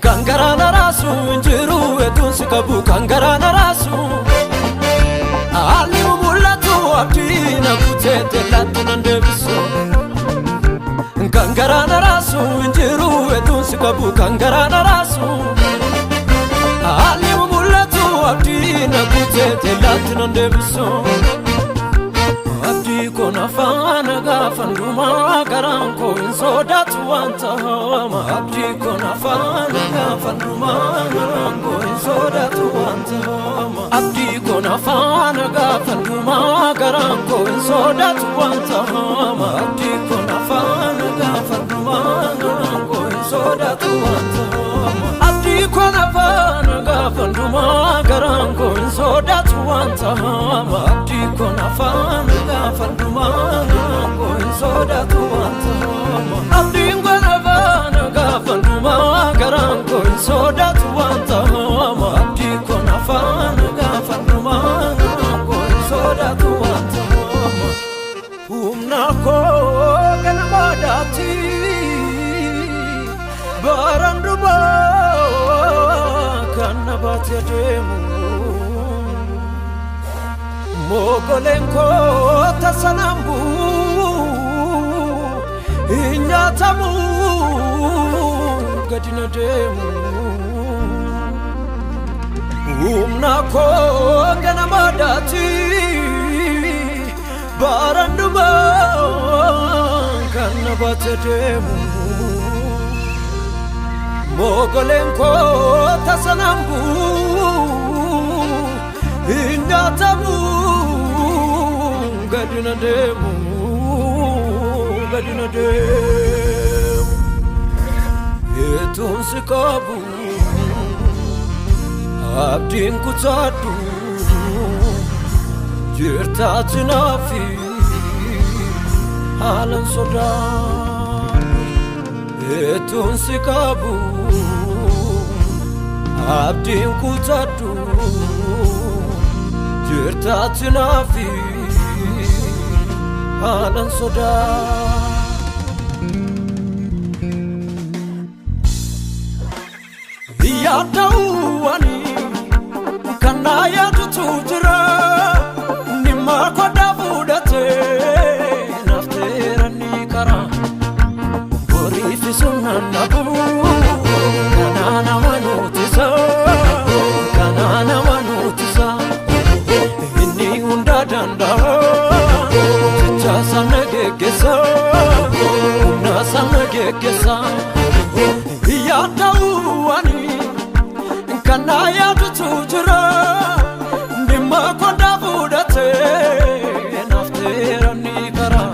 Kangarana rasu injiru etun sikabu kangarana rasu Ali mulatu abdina kutete latuna ndebiso Kangarana rasu injiru etun sikabu kangarana rasu Ali mulatu abdina kutete latuna ndebiso Abdi kona fana gafanduma garanko insodatu wanta hama Abdi kona fana gafanduma garanko insodatu wanta hama Abdi kona fana gafanduma garanko insodatu wanta hama Abdi kona fana gafanduma garanko insodatu wanta hama Abdi kona fana gafanduma garanko insodatu wanta hama Abdi kona fana gafanduma garanko insodatu wanta hama Abdi kona fana gafanduma garanko insodatu wanta hama Abdi kona fana gafanduma garanko insodatu wanta hama Humna ko kana badati baranduba kana batedemu Mogolenko tasanambu inyatamu gadina demu Umnako gana madati baranduba kana batedemu Mogolenko tasanambu inyatamu gadina demu etun sikabu abdin kutadu jirtatinafi halan soda etun sikabu abdin kutadu jirtatinafi halan soda Yadawani kana yadutu jira nimma koda fudate nafterani kara bori fisuna nabu kana manutisa inni unda danda chicha samegekesa na samegekesa Yadawani kana yadutu jira nimma koda fudate nafterani kara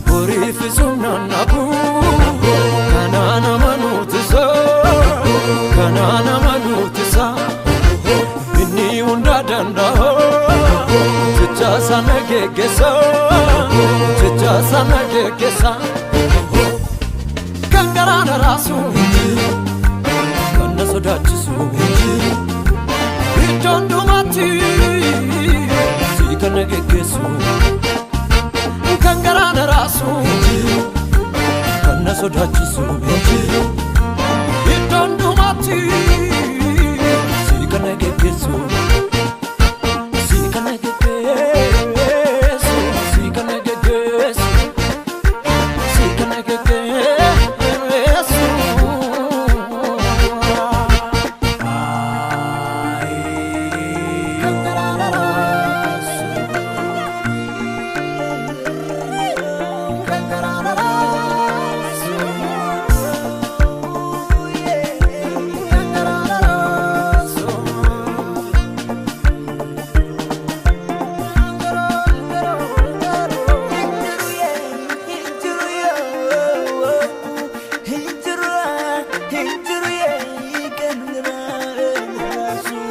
bori fisuna nabu kana manutisa inni unda danda chicha samegekesa kangarana rasu kana sodachisu itondumati sikana gegesu kangarana rasu kana sodachisu hinjiru kan rasu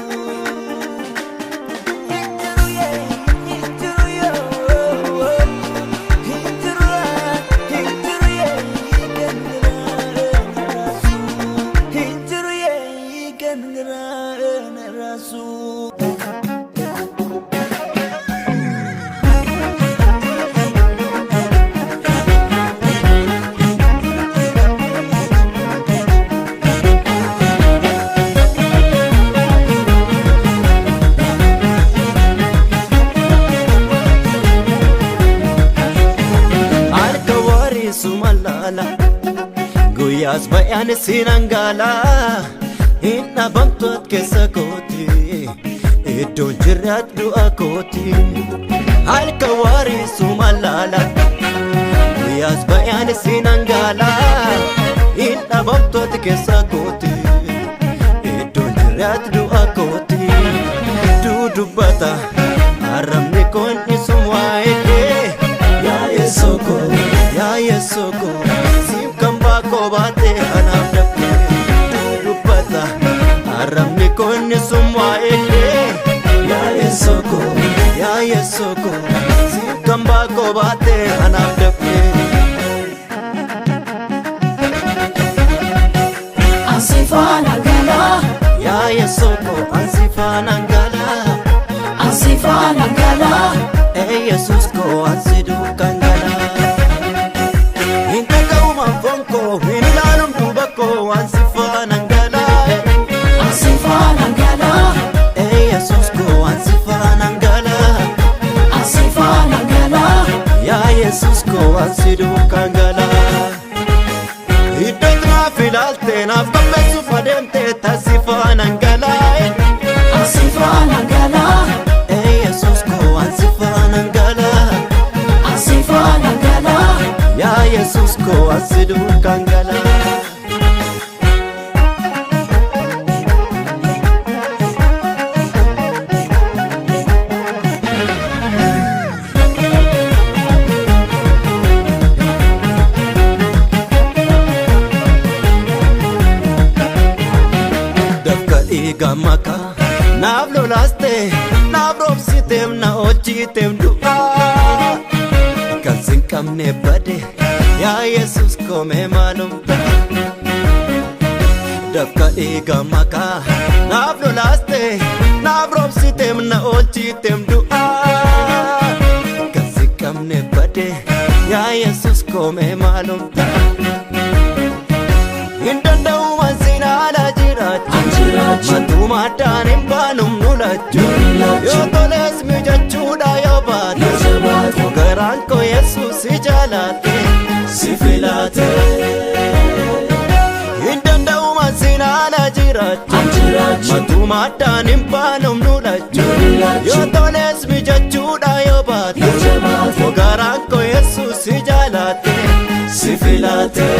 hinjiru kan rasu sumalala guyas bayan sinangala inna bamtot kesa koti idon jirat du'a koti halka wari sumalala guyas bayan sinangala inna bamtot kesa koti idon jirat du'a koti dudubata aramni kon isumwaike ya yesoko ya yesoko sim kamba ko bate anam dakke dubata aramni kon sumwa eke ya yesoko sim kamba ko bate anam dakke Asifana gala ya yesoko asifana gala Jesus ko asidu kangala Fonko, hinilalong tubako, ansifanangala Asifanangala Jesus ko, ansifanangala Ya Jesus ko, ansidukangala Iddot na filalte, nafkamesu fademte, tasifanangala Asifanangala Jesus ko, ansifanangala Ya Jesus ko asidukangala Dafka igamaka nablo laste nabrobsitem na ochitem du'a kamne bade ya Jesus ko me malum dafka ega maka nablo laste nabrob sitem na ochitem du'a kasi kamne bade ya Jesus ko me malum indandau masina la jirach matuma tanim banum nulaju yo toles mi jachuda yo bad garan ko Jesus jalate sifilate indandau masina la jirach matuma tanim banum nulaju yo toles mi jachuda yo bad garan ko Jesus jalate sifilate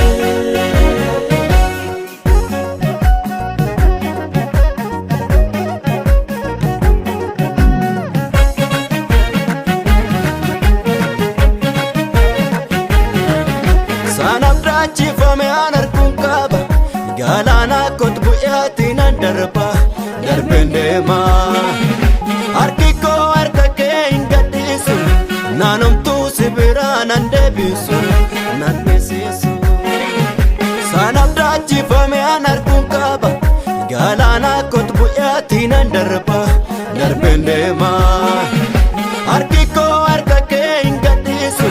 Chifame anar kunkaba galana kot buyati nandarba darbendema arkiko arkake ingadisu nanum tu sibira nandebisu nanmesisu sanabda chifame anar kunkaba galana kot buyati nandarba darbendema arkiko arkake ingadisu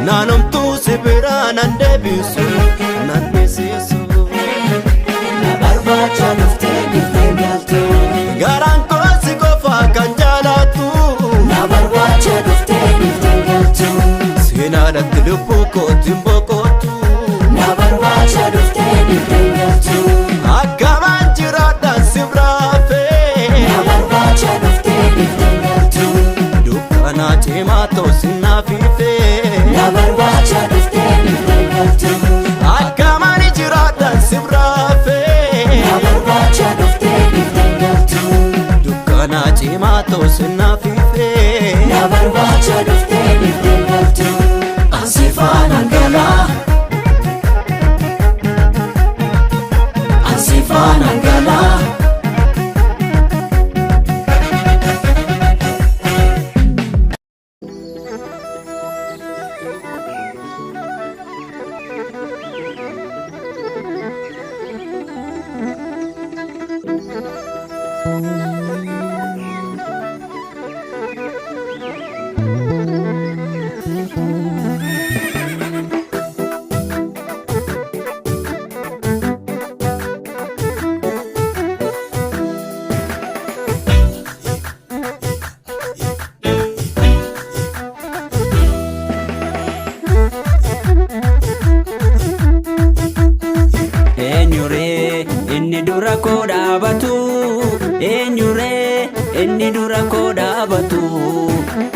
nanum tu sibira nandebisu nanmesisu Na barbacha dufte galtu garan ko sikofa kan jalatu Na barbacha dufte galtu sinalatti lubbu ko timbokotu Na barbacha dufte galtu akkaman jiraadhaan sibraafe Na barbacha dufte galtu dukkana cimaa ta'u sinaafiife Na barbacha dufte galtu akkaman jiraadhaan sibraafe Na barbacha dufte galtu dukkana cimaa ta'u sinaafiife Na barbacha dufte galtu Asifana gala Fanangala Eenyure inni dura koo dhaabatu Eenyure inni dura koo dhaabatu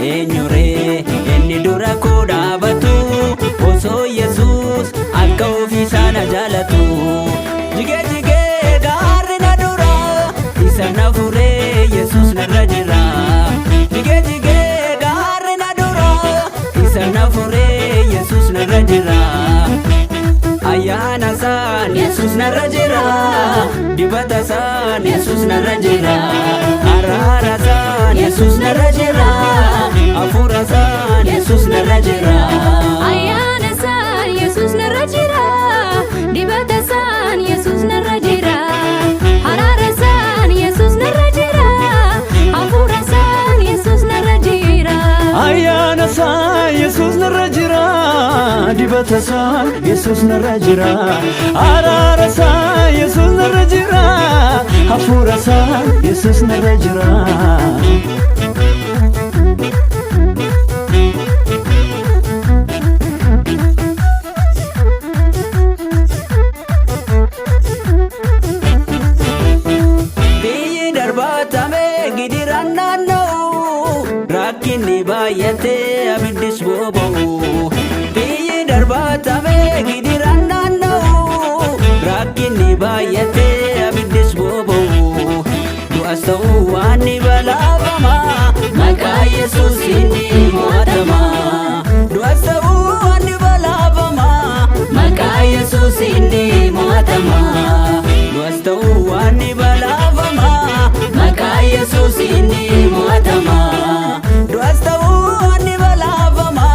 Eenyure inni dura koo dhaabatu Osoo Yesuus akka ofiisaa na jaalatu Jige jige gaarri na dura isa na furee Yesuus narra jira Jige jige gaarri na dura isa na furee Yesuus narra jira Ayana san Yesus narra jira Dibata san Yesus narra jira Arara san Yesus narra jira Afura san Yesus narra jira Ayana san Yesus narra jira Dibata san Yesus narra jira Arara san Yesus narra jira Afura san Yesus narra jira Ayana san Yesus narra jira Dibata san Yesus narra jira Arara san Yesus narra jira Afura san Yesus narra jira Biyyi darbatame gidiran naanna'u Rakkinni baay'atee abiddis boba'u Biyyi darbatame gidiran naanna'u Rakkinni baay'atee abiddis boba'u Du'as ta'uu waan ni balaafama Maqaa Yesuus inni mo'atama Du'as ta'uu waan ni balaafama Maqaa Yesuus inni mo'atama Du'as ta'uu waan ni balaafama Maqaa Yesuus inni mo'atama Du'as ta'uu waan ni balaafama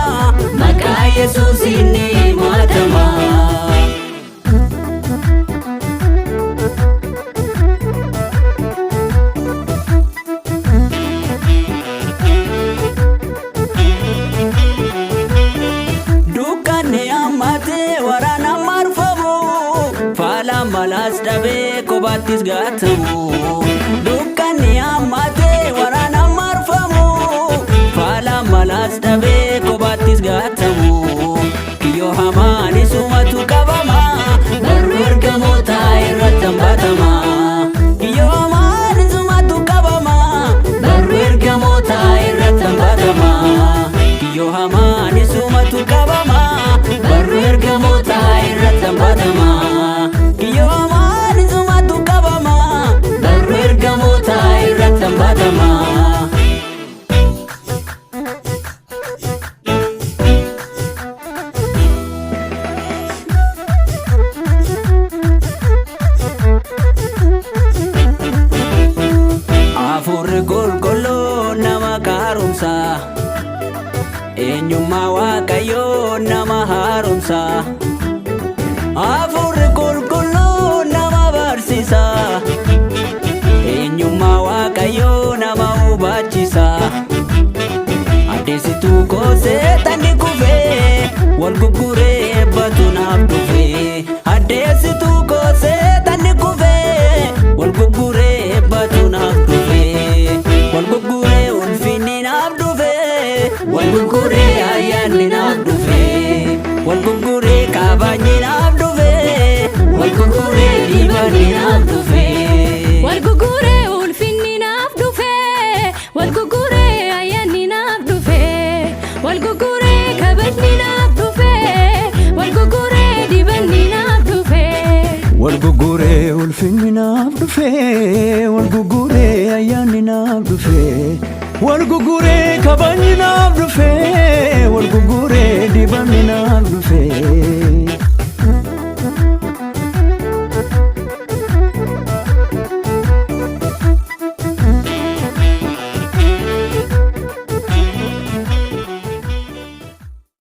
Maqaa Yesuus inni mo'atama Dukkanni hammatee waraana marfamu Faalaan malaas dhabee kophaattis gaatamu Dukkanni hammatee waraana marfamu Faalaan malaas dhabee kophaattis gaatamu Kiyyoo hamaan isumatu qabama Barruu ergamoota irratti hambatama Kiyyoo hamaan isumatu qabama Barruu ergamoota irratti hambatama Kiyyoo hamaan isumatu qabama Barruu ergamoota irratti hambatama Kiyyoo hamaan isumatu qabama Barruu ergamoota irratti hambatama Afurri qulqulluu nama kaarumsa Eenyummaa Waaqayyoo nama haaromsa Afurri qulqulluu nama barsiisa Eenyummaa Waaqayyoo nama hubachiisa Addeessituu koo seexanni kufee wal gurguree eebbatu naaf dhufee Addeessituu koo seexanni kufee wal gurguree eebbatu naaf dhufee Wal gurguree ulfinni naaf dhufee Wal gurguree ayyaanni naaf dhufee Wal gurguree kabajni naaf dhufee Wal gurguree dibanni naaf dhufee Wal gurguree ulfinni naaf dhufee Wal gurguree ayyaanni naaf dhufee Wal gurguree kabajni naaf dhufee Wal gurguree dibanni naaf dhufee Wal gurguree ulfinni naaf dhufee Wal gurguree ayyaanni naaf dhufee Wal gurguree kabajni naaf dhufee Wal gurguree dibanni naaf dhufee